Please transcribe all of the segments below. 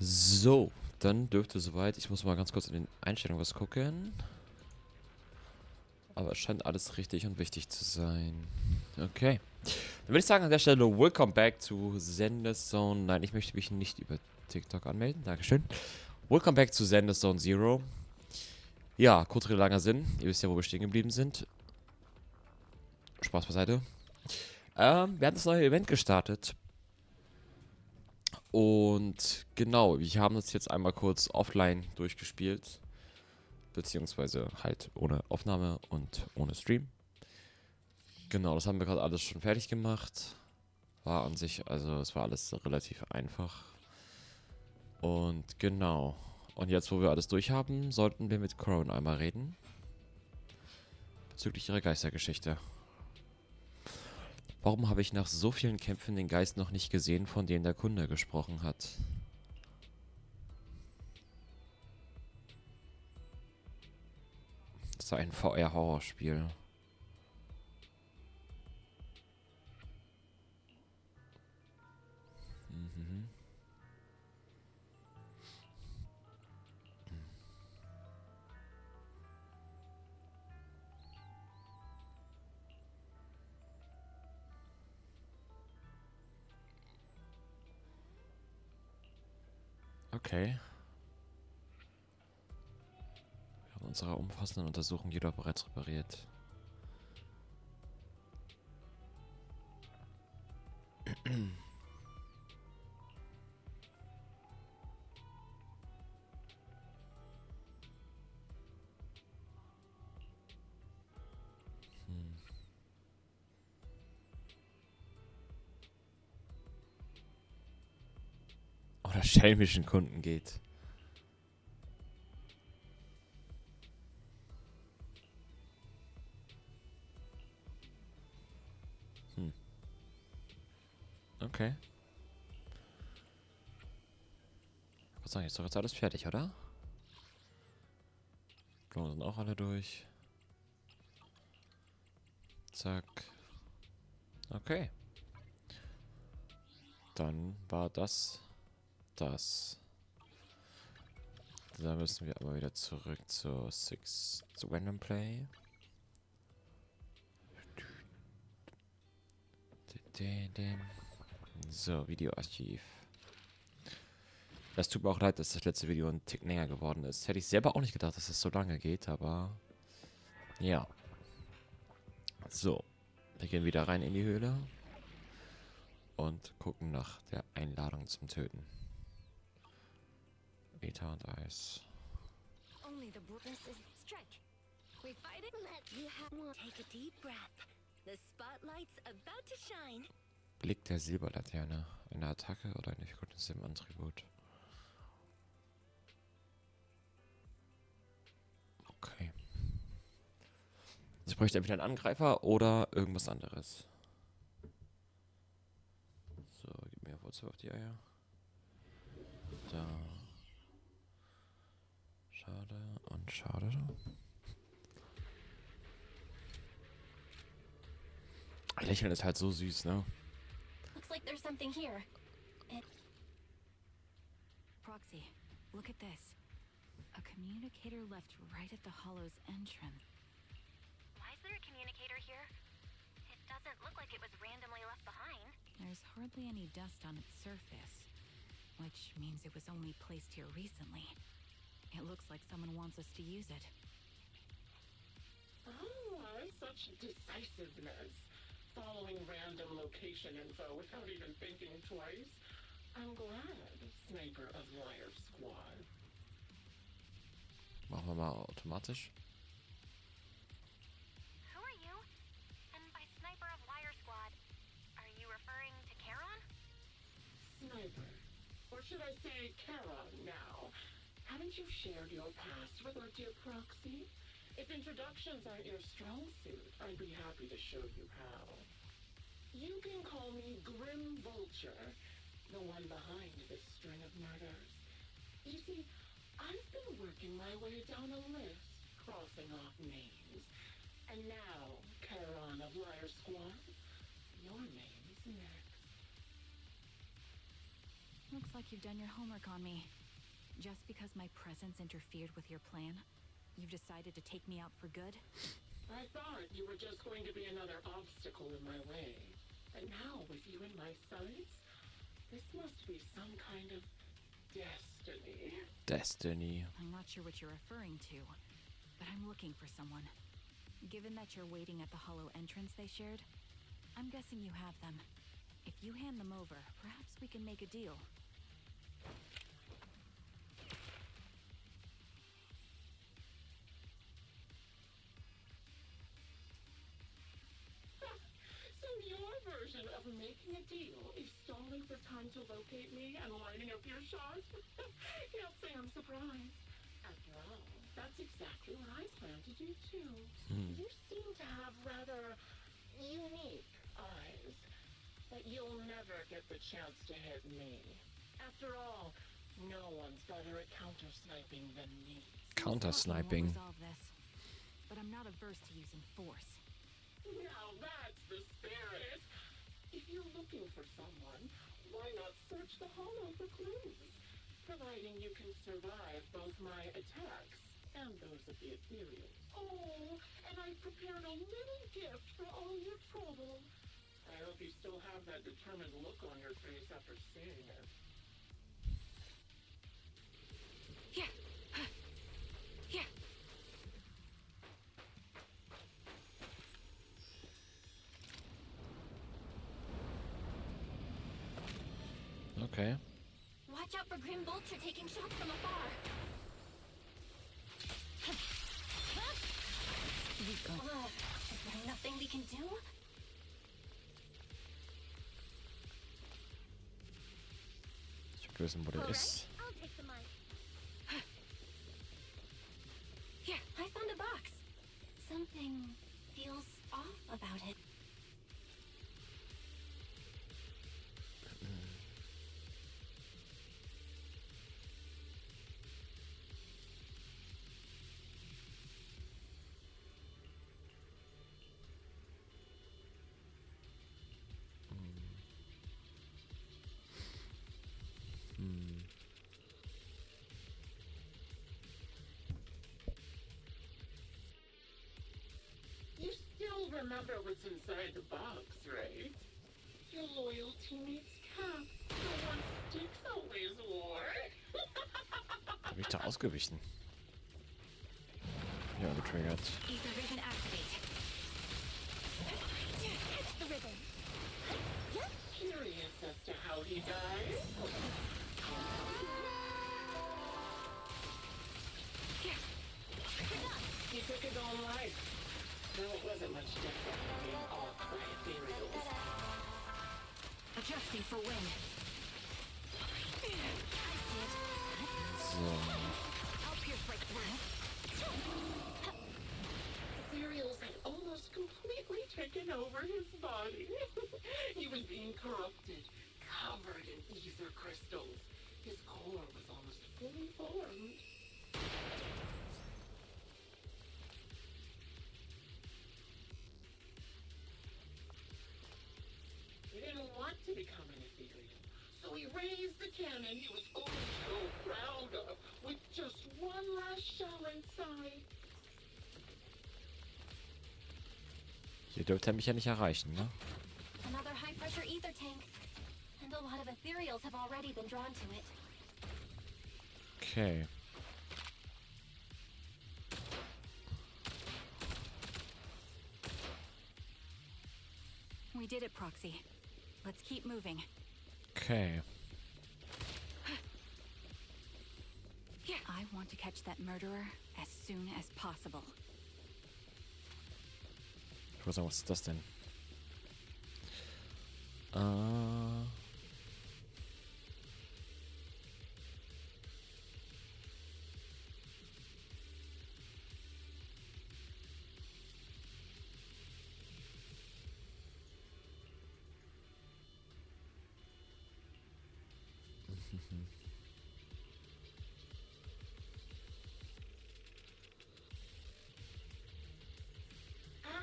So, dann dürfte soweit. Ich muss mal ganz kurz in den Einstellungen was gucken. Aber es scheint alles richtig und wichtig zu sein. Okay. Dann würde ich sagen an der Stelle Welcome back zu Zenless Zone. Nein, ich möchte mich nicht über TikTok anmelden. Dankeschön. Welcome back zu Zenless Zone Zero. Ja, kurz Rede, langer Sinn. Ihr wisst ja, wo wir stehen geblieben sind. Spaß beiseite. Wir haben das neue Event gestartet. Und genau, wir haben das jetzt einmal kurz offline durchgespielt. Beziehungsweise halt ohne Aufnahme und ohne Stream. Genau, das haben wir gerade alles schon fertig gemacht. War an sich, also es war alles relativ einfach. Und genau. Und jetzt, wo wir alles durch haben, sollten wir mit Crown einmal reden. Bezüglich ihrer Geistergeschichte. Warum habe ich nach so vielen Kämpfen den Geist noch nicht gesehen, von dem der Kunde gesprochen hat? Das war ein VR-Horrorspiel. Mhm. Okay. Wir haben unsere umfassenden Untersuchung jedoch bereits repariert. Oder schelmischen Kunden geht. Okay. Was sagen, ist doch jetzt alles fertig, oder? Blumen sind auch alle durch. Zack. Okay. Dann war das. Da müssen wir aber wieder zurück zur zu Random Play. So, Videoarchiv. Es tut mir auch leid, dass das letzte Video ein Tick länger geworden ist. Hätte ich selber auch nicht gedacht, dass es so lange geht, aber ja. So, wir gehen wieder rein in die Höhle und gucken nach der Einladung zum Töten. Äther und Eis. Only the this is strike. We fight it. Let you have one. Take a deep breath. The spotlight's about to shine. Blick der Silberlaterne. Eine Attacke oder eine Figur im Attribut. Okay. Ich bräuchte entweder einen Angreifer oder irgendwas anderes. So, gib mir Wurzel auf die Eier. Da. Schade und schade. Lächeln ist halt so süß, ne? Looks like there's something here. Proxy, look at this. A communicator left right at the hollow's entrance. Why is there a communicator here? It doesn't look like it was randomly left behind. There's hardly any dust on its surface, which means it was only placed here recently. It looks like someone wants us to use it. Oh, such decisiveness. Following random location info without even thinking twice. I'm glad, Sniper of Liar Squad. Machen wir mal automatisch. Who are you? And by Sniper of Liar Squad, are you referring to Charon? Sniper. Or should I say Charon now? Haven't you shared your past with our dear Proxy? If introductions aren't your strong suit, I'd be happy to show you how. You can call me Grim Vulture, the one behind this string of murders. You see, I've been working my way down a list, crossing off names. And now, Charon of Liar Squad, your name's next. Looks like you've done your homework on me. Just because my presence interfered with your plan, you've decided to take me out for good? I thought you were just going to be another obstacle in my way. And now, with you in my sights, this must be some kind of destiny. Destiny. I'm not sure what you're referring to, but I'm looking for someone. Given that you're waiting at the hollow entrance they shared, I'm guessing you have them. If you hand them over, perhaps we can make a deal. So your version of making a deal is stalling for time to locate me and lining up your shot? Can't say I'm surprised. After all, that's exactly what I plan to do too. You seem to have rather unique eyes, but you'll never get the chance to hit me. After all, no one's better at counter-sniping than me. Counter-sniping. Resolve this, but I'm not averse to using force. Now that's the spirit. If you're looking for someone, why not search the hollow for clues? Providing you can survive both my attacks and those of the ethereal. Oh, and I prepared a little gift for all your trouble. I hope you still have that determined look on your face after seeing it. Yeah. Yeah. Okay. Watch out for Grim Vulture taking shots from afar. Is there nothing we can do? Ich will wissen, wo der ist. I'll take the mic. Yeah. I found a box. Something feels off about it. You still remember what's inside the box, right? Your loyal teammate's cap. The one Sticks always wore. Hab ich da ausgewichen? Ja, getriggert. Ether vision activate. Catch the ribbon. Curious as to how he died. He took his own life. Though it wasn't much different from being off by ethereals. Adjusting for wind. So. I'll pierce right through. Ethereals had almost completely taken over his body. He was being corrupted, covered in ether crystals. His core was almost fully formed. He didn't want to become an ethereal, so he raised the cannon he was always so proud of, with just one last shell inside. Hier dürfte er mich ja nicht erreichen, ne? Another high-pressure ether tank. And a lot of ethereals have already been drawn to it. Okay. We did it, Proxy. Let's keep moving. Okay. Yeah. I want to catch that murderer as soon as possible. Ich weiß nicht, was ist das denn?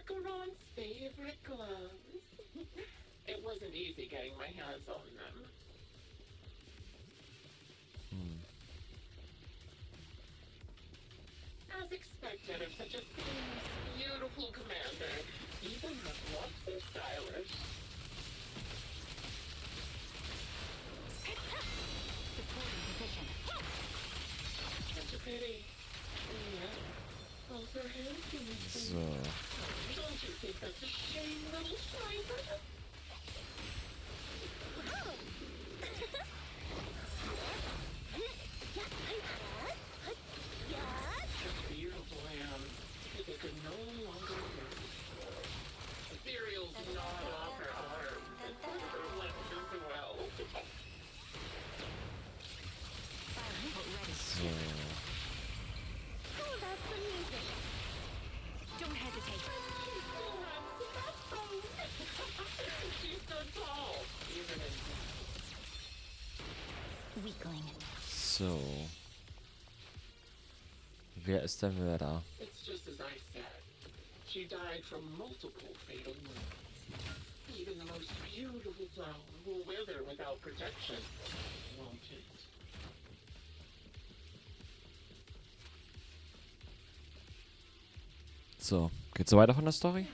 Acheron's favorite gloves. It wasn't easy getting my hands on them. of such a famous, beautiful commander. Even her gloves are stylish. Supporting position. Such a pity. Yeah. Both her hands are missing. So. Don't you think that's a shame, little sniper? Beautiful hands. They could no longer move. Ethereal's gnawed off her arms and her lips as well. So. How about some music? Don't hesitate. She stood tall, even in Weakling. So. Wer ist denn wer da? It's just as I said. She died from multiple fatal wounds. Even the most beautiful flower will wither without protection, won't it? So, geht's so weiter von der Story?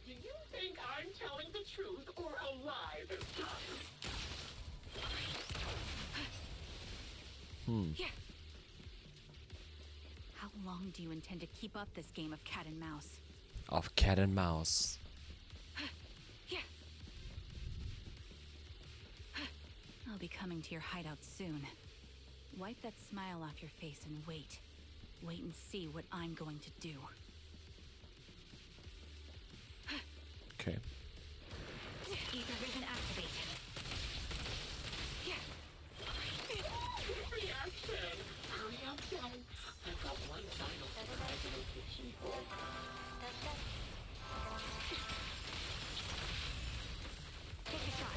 Do you think I'm telling the truth or a lie this time? How long do you intend to keep up this game of cat and mouse? Auf Cat and Mouse. I'll be coming to your hideout soon. Wipe that smile off your face and wait. Wait and see what I'm going to do. Okay. Ether vision activated. Reaction! Hurry up, then. I've got one final surprise in the kitchen for you. Take a shot.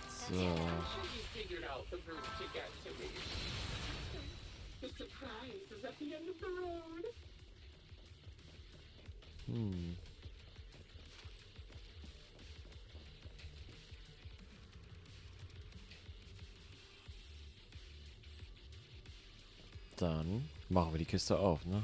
So. I'm sure you figured out the route to get to me. The surprise is at the end of the road. Dann machen wir die Kiste auf, ne?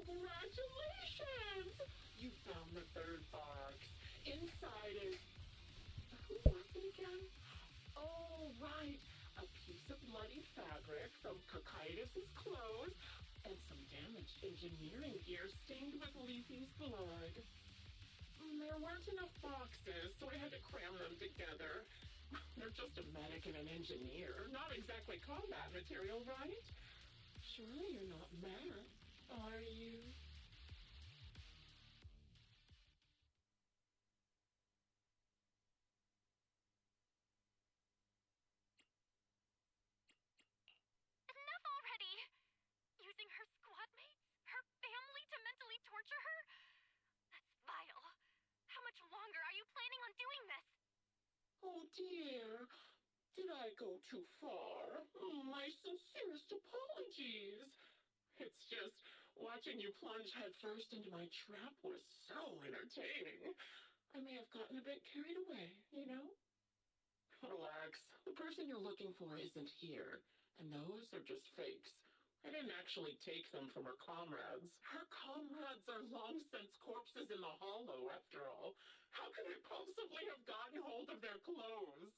Congratulations! You found the third box. Inside is... Who was it again? Oh, right. A piece of bloody fabric from Cocytus's clothes and some damaged engineering gear stained with Leafy's blood. There weren't enough boxes, so I had to cram them together. They're just a medic and an engineer. Not exactly combat material, right? Surely you're not mad, are you? Enough already! Using her squad mates? Her family to mentally torture her? That's vile. How much longer are you planning on doing this? Oh dear. Did I go too far? My sincerest apologies. It's just watching you plunge headfirst into my trap was so entertaining. I may have gotten a bit carried away, you know? Relax. The person you're looking for isn't here, and those are just fakes. I didn't actually take them from her comrades. Her comrades are long since corpses in the hollow, after all. How could I possibly have gotten hold of their clothes?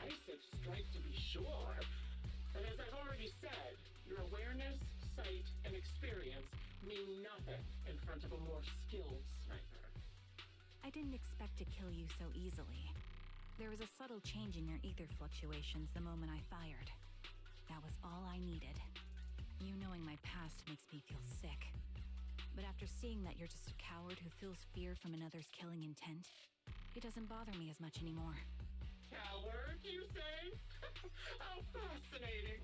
A decisive strike to be sure. But as I've already said, your awareness, sight, and experience mean nothing in front of a more skilled sniper. I didn't expect to kill you so easily. There was a subtle change in your ether fluctuations the moment I fired. That was all I needed. You knowing my past makes me feel sick. But after seeing that you're just a coward who feels fear from another's killing intent, it doesn't bother me as much anymore. Coward, you say? How fascinating.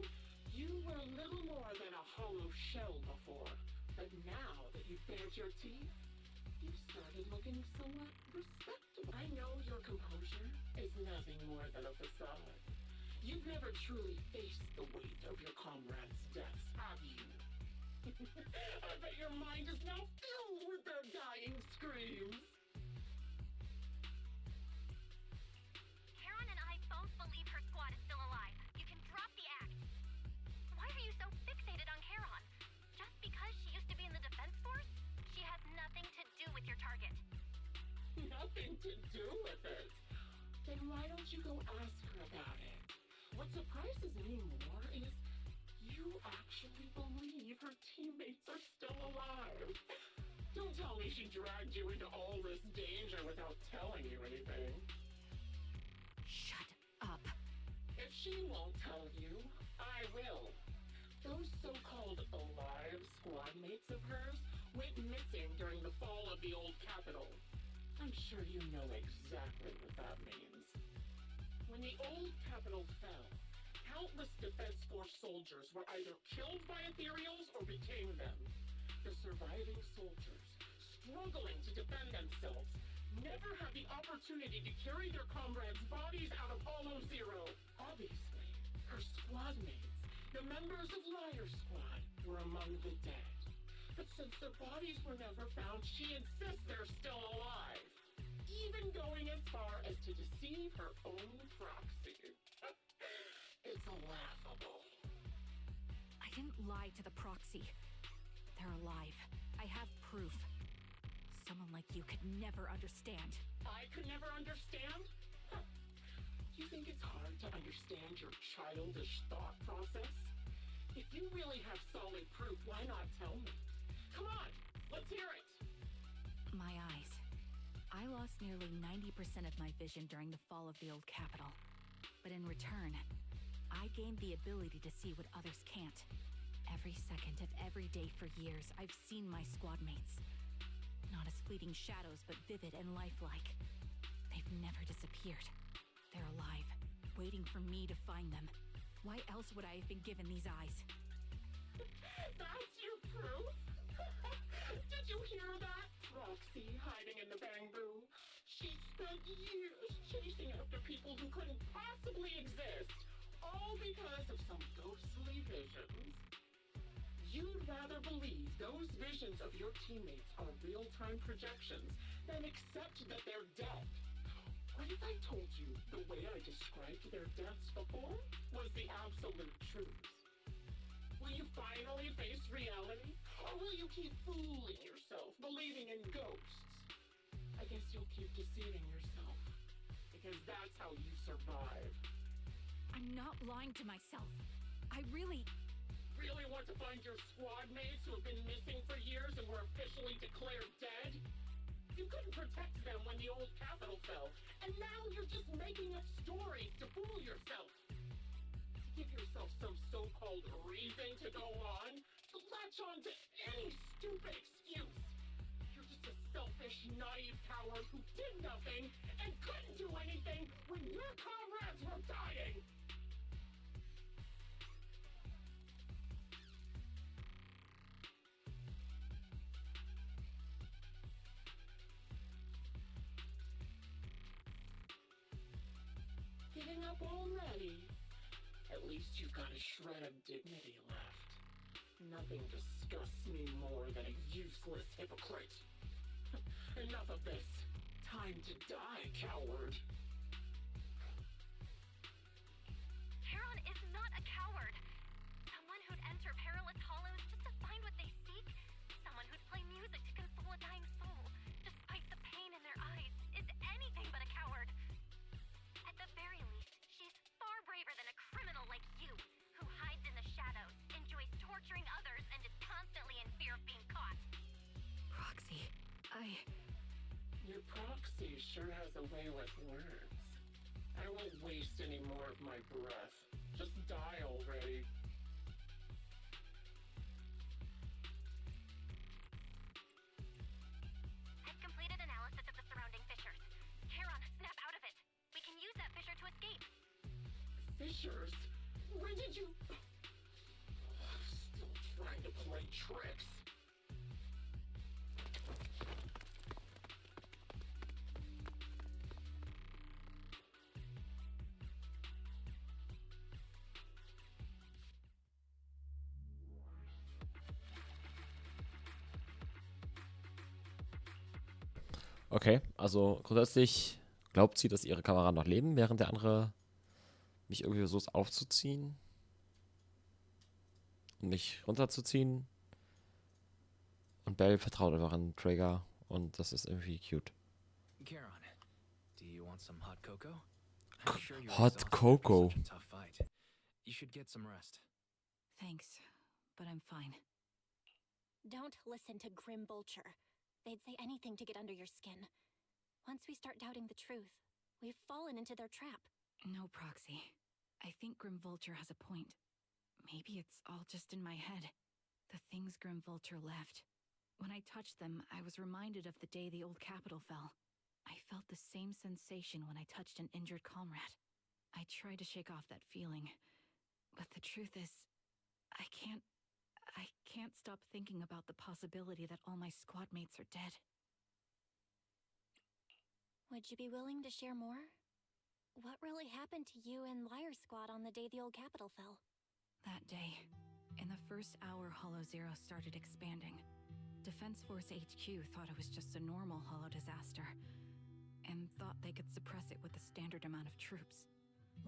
You were little more than a hollow shell before. But now that you've bared your teeth, you've started looking somewhat respectable. I know your composure is nothing more than a facade. You've never truly faced the weight of your comrades' deaths, have you? I bet your mind is now filled with their dying screams. Karen and I both believe her squad is still alive. You can drop the act. Why are you so fixated on Karen? Just because she used to be in the defense force? She has nothing to do with your target. Nothing to do with it? Then why don't you go ask her about it? What surprises me more is you actually believe her teammates are still alive. Don't tell me she dragged you into all this danger without telling you anything. Shut up. If she won't tell you, I will. Those so-called alive squad mates of hers went missing during the fall of the old capital. I'm sure you know exactly what that means. When the old capital fell, countless Defense Force soldiers were either killed by ethereals or became them. The surviving soldiers, struggling to defend themselves, never had the opportunity to carry their comrades' bodies out of Hollow Zero. Obviously, her squad mates, the members of Liar Squad, were among the dead. But since their bodies were never found, she insists they're still alive. Even going as far as to deceive her own proxy. It's laughable. I didn't lie to the proxy. They're alive. I have proof. Someone like you could never understand. I could never understand? Huh. You think it's hard to understand your childish thought process? If you really have solid proof, why not tell me? Come on, let's hear it. My eyes. I lost nearly 90% of my vision during the fall of the old capital. But in return, I gained the ability to see what others can't. Every second of every day for years, I've seen my squad mates. Not as fleeting shadows, but vivid and lifelike. They've never disappeared. They're alive, waiting for me to find them. Why else would I have been given these eyes? That's your proof? Did you hear that? Proxy hiding in the bamboo. She spent years chasing after people who couldn't possibly exist, all because of some ghostly visions. You'd rather believe those visions of your teammates are real-time projections than accept that they're dead. What if I told you the way I described their deaths before was the absolute truth? Will you finally face reality? Or will you keep fooling yourself, believing in ghosts? I guess you'll keep deceiving yourself. Because that's how you survive. I'm not lying to myself. I really want to find your squad mates who have been missing for years and were officially declared dead? You couldn't protect them when the old capital fell, and now you're just making up stories to fool yourself. To give yourself some so-called reason to go on, to latch on to any stupid excuse. You're just a selfish, naive coward who did nothing and couldn't do anything when your comrades were dying. Giving up already? At least you've got a shred of dignity left. Nothing disgusts me more than a useless hypocrite. Enough of this. Time to die, coward. Karen is not a coward. Someone who'd enter perilous hollows just to find what they seek. Someone who'd play music to console a dying soul, despite the pain in their eyes, is anything but a coward. At the very least, she's far braver than a criminal like you, who hides in the shadows, enjoys torturing others, and is constantly in fear of being caught. Proxy. Your proxy sure has a way with words. I won't waste any more of my breath. Just die already. I've completed analysis of the surrounding fissures. Karen, snap out of it. We can use that fissure to escape. Fissures? When did you... Still trying to play tricks. Okay, also grundsätzlich glaubt sie, dass ihre Kameraden noch leben, während der andere mich irgendwie versucht aufzuziehen und mich runterzuziehen. Und Belle vertraut einfach an Traeger und das ist irgendwie cute. Charon, do you want some hot cocoa? I'm sure you're Hot exhausted cocoa. after such a tough fight. You should get some rest. Thanks, but I'm fine. Don't listen to Grim Vulture. They'd say anything to get under your skin. Once we start doubting the truth, we've fallen into their trap. No, Proxy. I think Grim Vulture has a point. Maybe it's all just in my head. The things Grim Vulture left. When I touched them, I was reminded of the day the old capital fell. I felt the same sensation when I touched an injured comrade. I tried to shake off that feeling, but the truth is, I can't stop thinking about the possibility that all my squad mates are dead. Would you be willing to share more? What really happened to you and Liar Squad on the day the old capital fell? That day, in the first hour Hollow Zero started expanding, Defense Force HQ thought it was just a normal Hollow disaster, and thought they could suppress it with a standard amount of troops.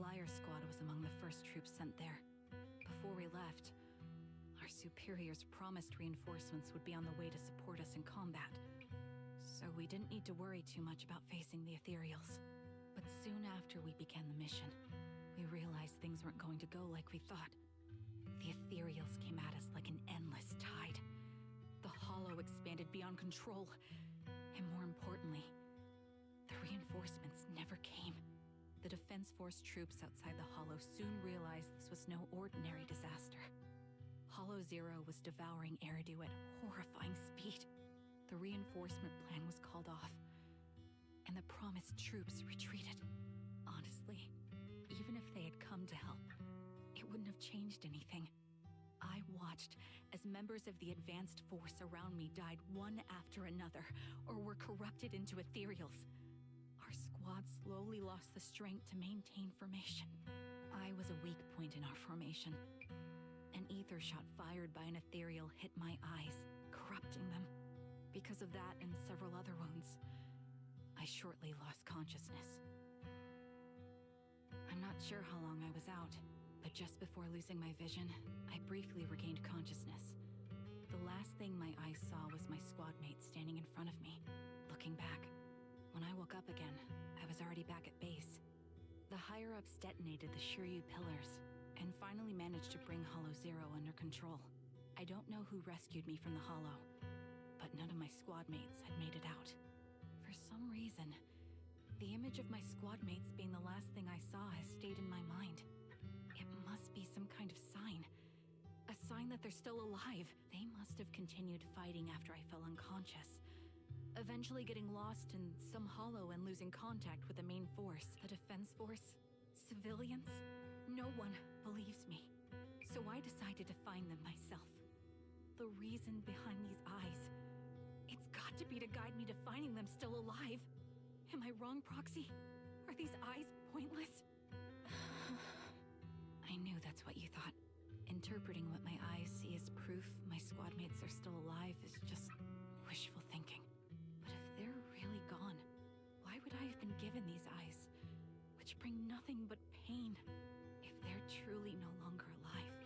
Liar Squad was among the first troops sent there. Before we left, our superiors promised reinforcements would be on the way to support us in combat, so we didn't need to worry too much about facing the Ethereals. But soon after we began the mission, we realized things weren't going to go like we thought. The Ethereals came at us like an endless tide. The Hollow expanded beyond control, and more importantly, the reinforcements never came. The Defense Force troops outside the Hollow soon realized this was no ordinary disaster. Hollow Zero was devouring Eridu at horrifying speed. The reinforcement plan was called off, and the promised troops retreated. Honestly, even if they had come to help, it wouldn't have changed anything. I watched as members of the advanced force around me died one after another, or were corrupted into ethereals. Our squad slowly lost the strength to maintain formation. I was a weak point in our formation. An ether shot fired by an ethereal hit my eyes, corrupting them. Because of that and several other wounds, I shortly lost consciousness. I'm not sure how long I was out, but just before losing my vision, I briefly regained consciousness. The last thing my eyes saw was my squad mate standing in front of me, looking back. When I woke up again, I was already back at base. The higher-ups detonated the Shiryu pillars, and finally managed to bring Hollow Zero under control. I don't know who rescued me from the Hollow, but none of my squad mates had made it out. For some reason, the image of my squad mates being the last thing I saw has stayed in my mind. It must be some kind of sign. A sign that they're still alive. They must have continued fighting after I fell unconscious, eventually getting lost in some hollow and losing contact with the main force. The defense force? Civilians? No one believes me. So I decided to find them myself. The reason behind these eyes, it's got to be to guide me to finding them still alive. Am I wrong, Proxy? Are these eyes pointless? I knew that's what you thought. Interpreting what my eyes see as proof my squad mates are still alive is just wishful thinking. But if they're really gone, why would I have been given these eyes, which bring nothing but pain? If they're truly no longer alive,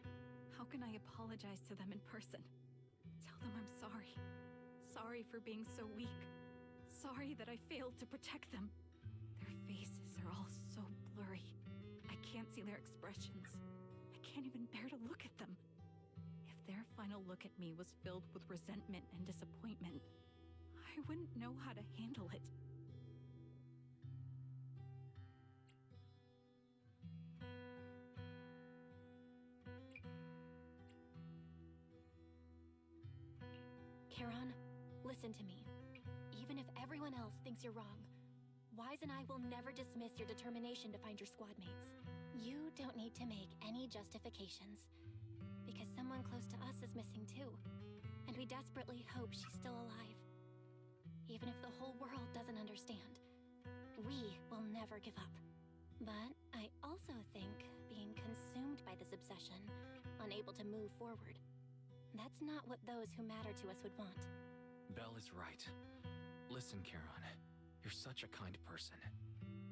how can I apologize to them in person? Tell them I'm sorry. Sorry for being so weak. Sorry that I failed to protect them. Their faces are all so blurry. I can't see their expressions. I can't even bear to look at them. If their final look at me was filled with resentment and disappointment, I wouldn't know how to handle it. Charon, listen to me. Even if everyone else thinks you're wrong, Wise and I will never dismiss your determination to find your squad mates. You don't need to make any justifications, because someone close to us is missing too, and we desperately hope she's still alive. Even if the whole world doesn't understand, we will never give up. But I also think being consumed by this obsession, unable to move forward, that's not what those who matter to us would want. Belle is right. Listen, Charon. You're such a kind person.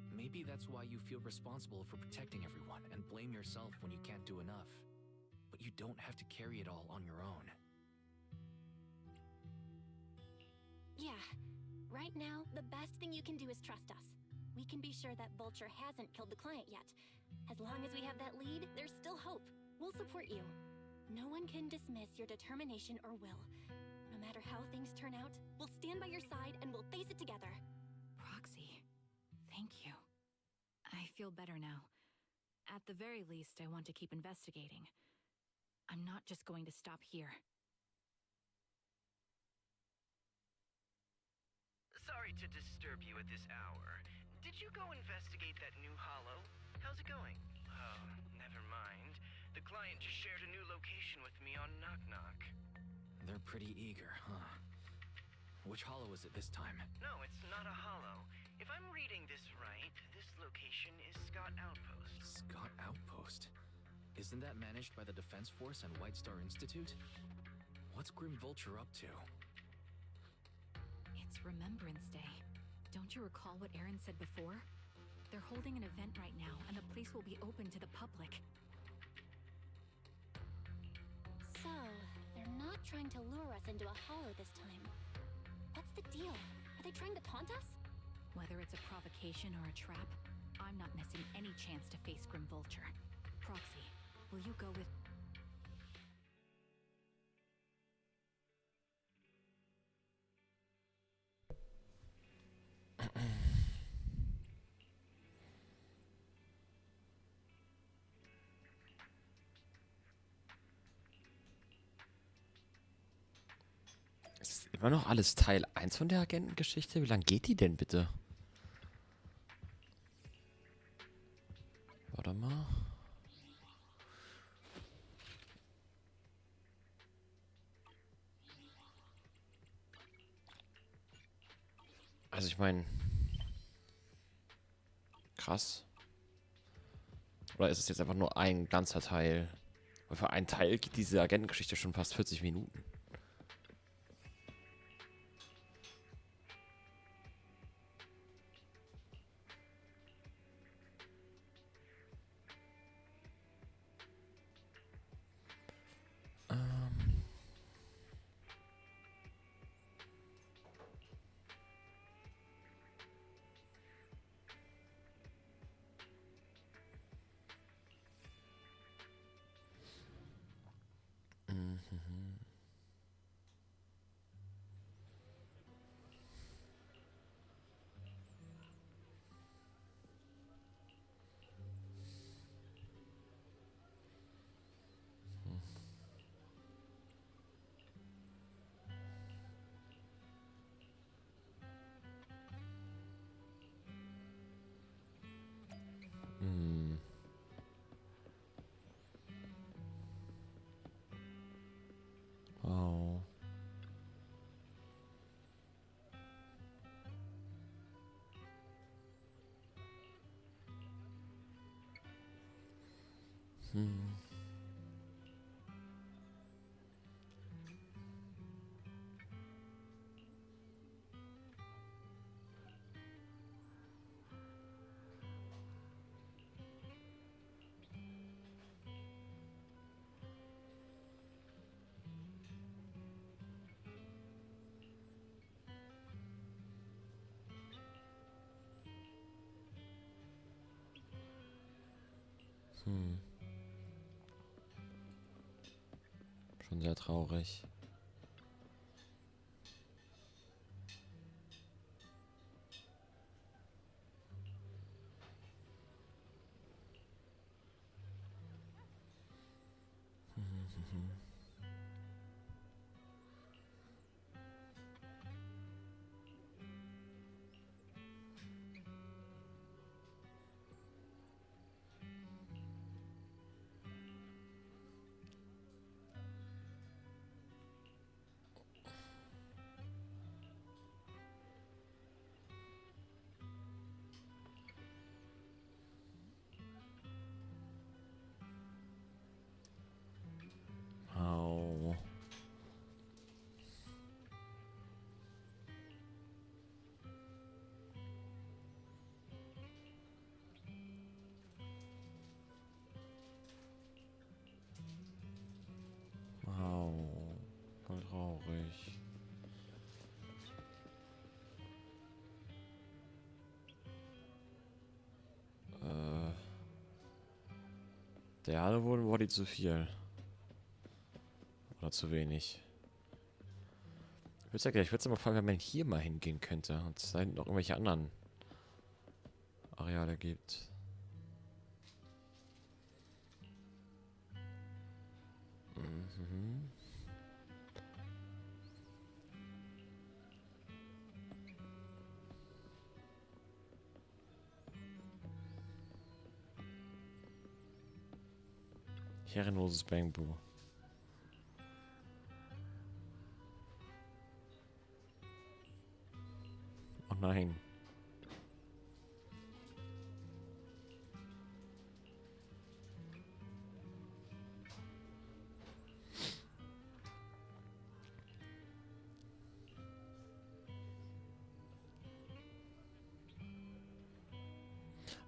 Maybe that's why you feel responsible for protecting everyone and blame yourself when you can't do enough. But you don't have to carry it all on your own. Yeah. Right now, the best thing you can do is trust us. We can be sure that Vulture hasn't killed the client yet. As long as we have that lead, there's still hope. We'll support you. No one can dismiss your determination or will. No matter how things turn out, we'll stand by your side and we'll face it together. Proxy, thank you. I feel better now. At the very least, I want to keep investigating. I'm not just going to stop here. Sorry to disturb you at this hour. Did you go investigate that new hollow? How's it going? Oh, never mind. The client just shared a new location with me on Knock Knock. They're pretty eager, huh? Which hollow is it this time? No, it's not a hollow. If I'm reading this right, this location is Scott Outpost. Scott Outpost? Isn't that managed by the Defense Force and White Star Institute? What's Grim Vulture up to? It's Remembrance Day. Don't you recall what Aaron said before? They're holding an event right now, and the place will be open to the public. So, they're not trying to lure us into a hollow this time. What's the deal? Are they trying to taunt us? Whether it's a provocation or a trap, I'm not missing any chance to face Grim Vulture. Proxy, will you go with... Ist immer noch alles Teil 1 von der Agentengeschichte? Wie lange geht die denn bitte? Warte mal. Also ich meine... Krass. Oder ist es jetzt einfach nur ein ganzer Teil? Weil für einen Teil geht diese Agentengeschichte schon fast 40 Minuten. Oh. Schon sehr traurig. traurig. Der hatte wohl ein Body zu viel. Oder zu wenig. Ich würde jetzt mal fragen, wenn man hier mal hingehen könnte. Und es da hinten noch irgendwelche anderen Areale gibt. Mhm. Herrenloses Bamboo. Oh nein.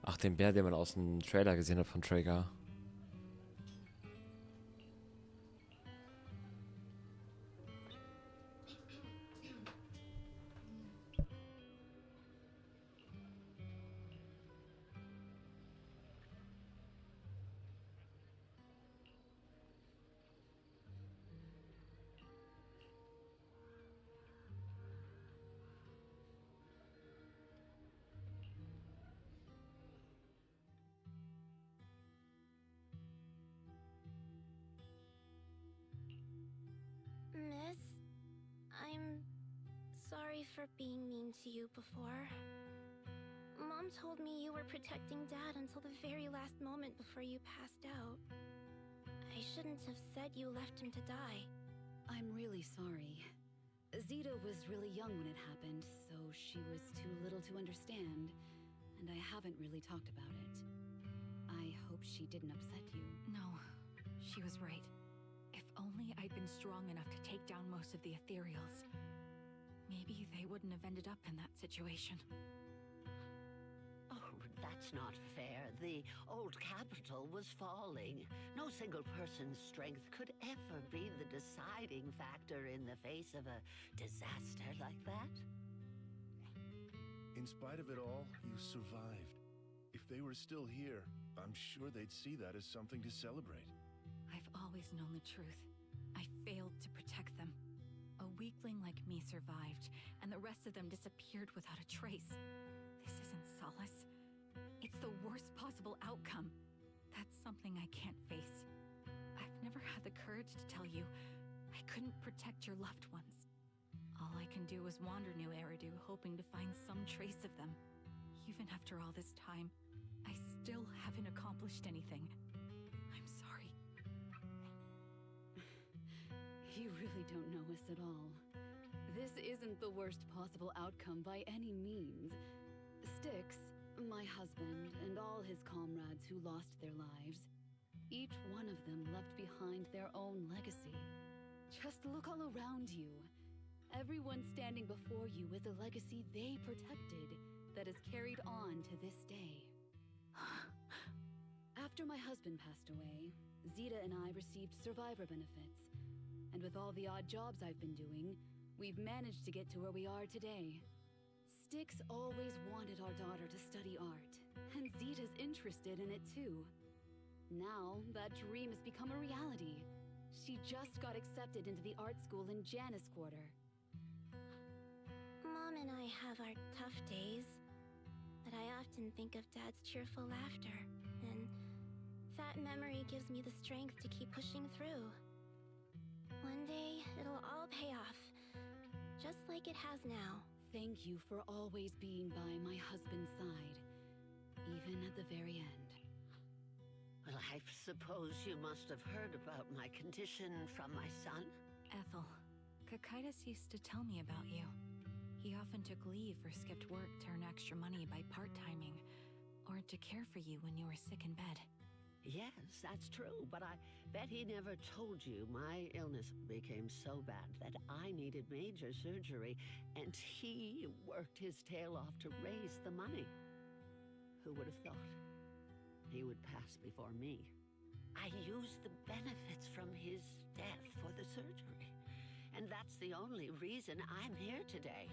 Ach, den Bär, den man aus dem Trailer gesehen hat von Traeger. Miss, I'm sorry for being mean to you before. Mom told me you were protecting Dad until the very last moment before you passed out. I shouldn't have said you left him to die. I'm really sorry. Zeta was really young when it happened, so she was too little to understand, and I haven't really talked about it. I hope she didn't upset you. No, she was right. If only I'd been strong enough to take down most of the ethereals, maybe they wouldn't have ended up in that situation. Oh, that's not fair. The old capital was falling. No single person's strength could ever be the deciding factor in the face of a disaster like that. In spite of it all, you survived. If they were still here, I'm sure they'd see that as something to celebrate. I've always known the truth. I failed to protect them. A weakling like me survived, and the rest of them disappeared without a trace. This isn't solace. It's the worst possible outcome. That's something I can't face. I've never had the courage to tell you I couldn't protect your loved ones. All I can do is wander New Eridu, hoping to find some trace of them. Even after all this time, I still haven't accomplished anything. I'm sorry. You really don't know us at all. This isn't the worst possible outcome by any means. Styx, my husband, and all his comrades who lost their lives, each one of them left behind their own legacy. Just look all around you. Everyone standing before you is a legacy they protected that is carried on to this day. After my husband passed away, Zeta and I received survivor benefits. And with all the odd jobs I've been doing, we've managed to get to where we are today. Styx always wanted our daughter to study art, and Zeta's interested in it too. Now, that dream has become a reality. She just got accepted into the art school in Janus Quarter. Mom and I have our tough days, but I often think of Dad's cheerful laughter, and that memory gives me the strength to keep pushing through. One day, it'll all pay off, just like it has now. Thank you for always being by my husband's side, even at the very end. Well, I suppose you must have heard about my condition from my son. Ethel, Kakaitis used to tell me about you. He often took leave or skipped work to earn extra money by part-timing, or to care for you when you were sick in bed. Yes, that's true, but I bet he never told you my illness became so bad that I needed major surgery, and he worked his tail off to raise the money. Who would have thought he would pass before me? I used the benefits from his death for the surgery, And that's the only reason I'm here today.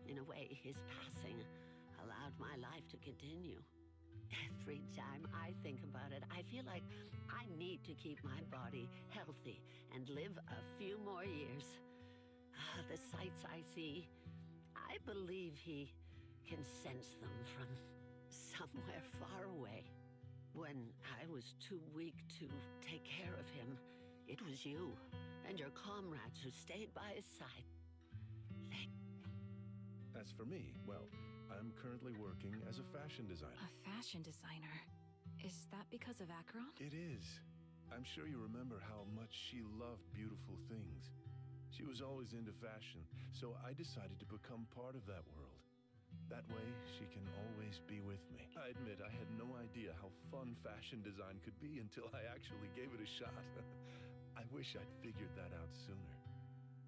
In a way, his passing allowed my life to continue. Every time I think about it, I feel like I need to keep my body healthy and live a few more years. The sights I see, I believe he can sense them from somewhere far away. When I was too weak to take care of him, it was you and your comrades who stayed by his side. As for me, well, I'm currently working as a fashion designer. A fashion designer? Is that because of Acheron? It is. I'm sure you remember how much she loved beautiful things. She was always into fashion, so I decided to become part of that world. That way, she can always be with me. I admit I had no idea how fun fashion design could be until I actually gave it a shot. I wish I'd figured that out sooner.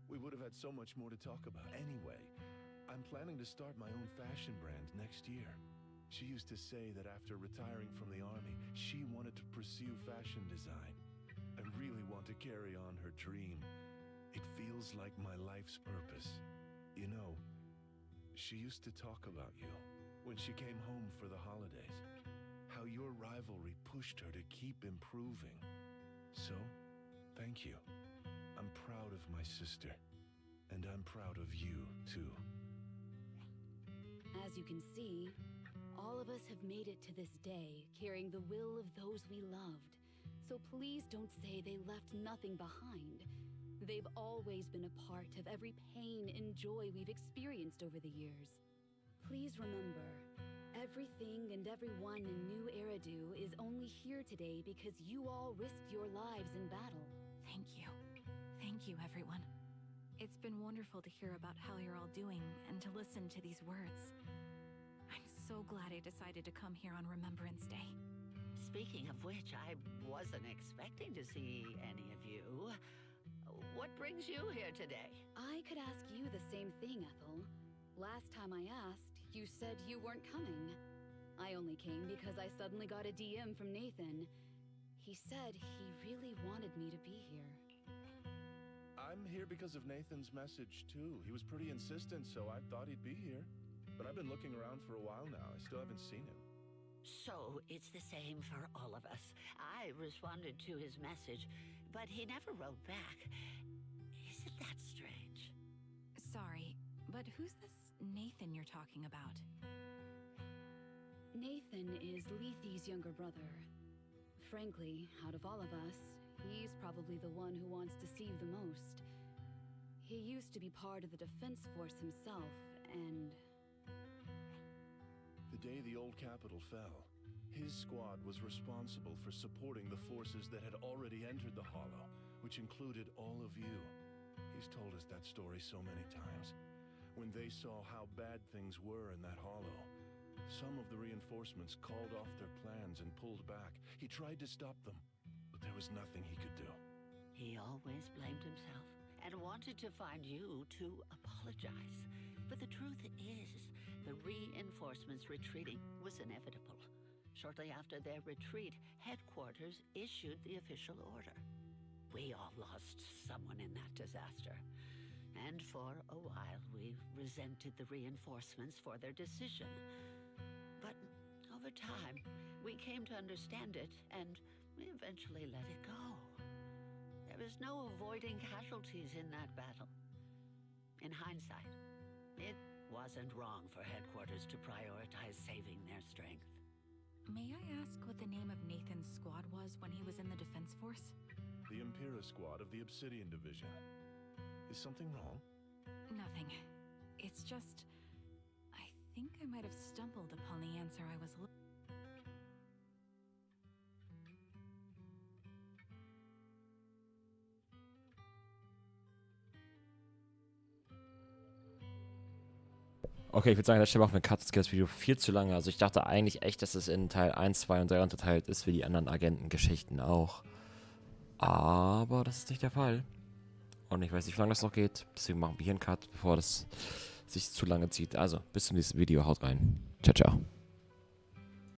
We would have had so much more to talk about. Anyway, I'm planning to start my own fashion brand next year. She used to say that after retiring from the army, she wanted to pursue fashion design. I really want to carry on her dream. It feels like my life's purpose. You know, she used to talk about you when she came home for the holidays. How your rivalry pushed her to keep improving. So, thank you. I'm proud of my sister. And I'm proud of you, too. As you can see, all of us have made it to this day, carrying the will of those we loved. So please don't say they left nothing behind. They've always been a part of every pain and joy we've experienced over the years. Please remember, everything and everyone in New Eridu is only here today because you all risked your lives in battle. Thank you. Thank you, everyone. It's been wonderful to hear about how you're all doing and to listen to these words. I'm so glad I decided to come here on Remembrance Day. Speaking of which, I wasn't expecting to see any of you. What brings you here today? I could ask you the same thing, Ethel. Last time I asked, you said you weren't coming. I only came because I suddenly got a DM from Nathan. He said he really wanted me to be here. I'm here because of Nathan's message, too. He was pretty insistent, so I thought he'd be here. But I've been looking around for a while now. I still haven't seen him. So it's the same for all of us. I responded to his message, but he never wrote back. Isn't that strange? Sorry, but who's this Nathan you're talking about? Nathan is Lethe's younger brother. Frankly, out of all of us, he's probably the one who wants to see the most. He used to be part of the defense force himself, and... The day the old capital fell, his squad was responsible for supporting the forces that had already entered the Hollow, which included all of you. He's told us that story so many times. When they saw how bad things were in that Hollow, some of the reinforcements called off their plans and pulled back. He tried to stop them, but there was nothing he could do. He always blamed himself and wanted to find you to apologize. But the truth is, the reinforcements retreating was inevitable. Shortly after their retreat, headquarters issued the official order. We all lost someone in that disaster. And for a while, we resented the reinforcements for their decision. But over time, we came to understand it, and we eventually let it go. There was no avoiding casualties in that battle. In hindsight, it wasn't wrong for headquarters to prioritize saving their strength. May I ask what the name of Nathan's squad was when he was in the defense force? The Impera squad of the Obsidian Division. Is something wrong? Nothing. It's just... I think I might have stumbled upon the answer I was looking for. Okay, ich würde sagen, an der Stelle machen wir einen Cut. Das geht das Video viel zu lange. Also ich dachte eigentlich echt, dass es in Teil 1, 2 und 3 unterteilt ist, wie die anderen Agentengeschichten auch. Aber das ist nicht der Fall. Und ich weiß nicht, wie lange das noch geht. Deswegen machen wir hier einen Cut, bevor das sich zu lange zieht. Also, bis zum nächsten Video. Haut rein. Ciao, ciao.